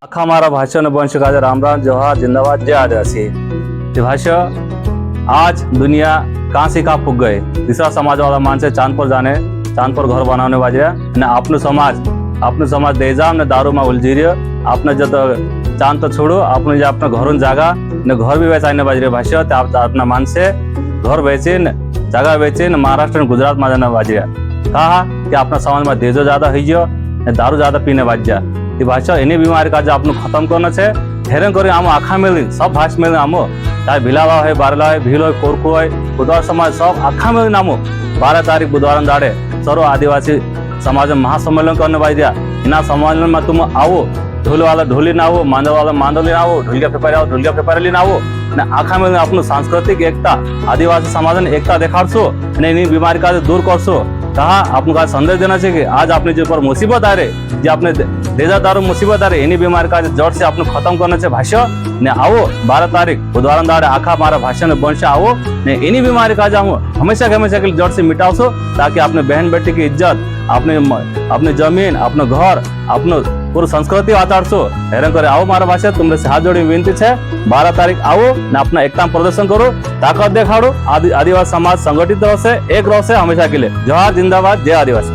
आखा हमारा भाषा ने वंश का राम राम जोहार जिंदाबाद जय आदिवासी। ये भाषा आज दुनिया कहाँ से कहाँ पुग गए। तीसरा समाज वाला मान से चांद पर जाने, चांद पर घर बनाने बाजे ने अपने समाज देजाम ने दारू में उलझिरियो आपने जब चांद तो छोड़ो आपने जो अपना घरों जागा ने घर भी बेचाने बाजरे भाषा अपना मान से घर बेचे जगह बेचे ने महाराष्ट्र ने गुजरात में जाने बाजरे कहा कि अपना समाज में देजो ज्यादा हो ने दारू ज्यादा पीने बाजा ये भाषा एनी बीमारी का आपने खत्म करना है हेरन कर आम आखा मिली सब भाष मिली आमो चाहे भिलावा है बारला है भील है कोरकू है बुधवार समाज सब आखा मिली आमो 12 तारीख बुधवार दाड़े सर्व आदिवासी समाज में महासम्मेलन करने बाजिया इना सम्मेलन में तुम आओ ढोल वाला ढोली ना आओ मांदल वाला मांदली ना आओ ढोलिया फेपारी आओ ढोलिया फेपारी ना आओ ने आखा मिली अपनी सांस्कृतिक एकता आदिवासी समाज ने एकता देखाड़शो ने इन बीमारी का दूर करशो कहा आपको का संदेश देना चाहिए कि आज आपने जो पर मुसीबत आ रहे जो आपने देजा दारू मुसीबत आ रही इन्हीं बीमारी का जड़ से आपने खत्म करना चाहिए भाषा ने आओ 12 तारीख बुधवार दाड़े आखा हमारा भाषा ने वंश आओ ने इन्हीं बीमारी का जाओ हमेशा के जड़ से मिटाओ ताकि अपने बहन बेटी की इज्जत अपने जमीन अपने घर अपने पूरी संस्कृति आचारशो हेरन करे आओ मारा भाषा तुमने से हाथ जोड़ी विनती है 12 तारीख आओ ने अपना एकता प्रदर्शन करो ताकत देखाड़ो आदिवासी समाज संगठित रहे एक रहे हमेशा के लिए जोहार जिंदाबाद जय आदिवासी।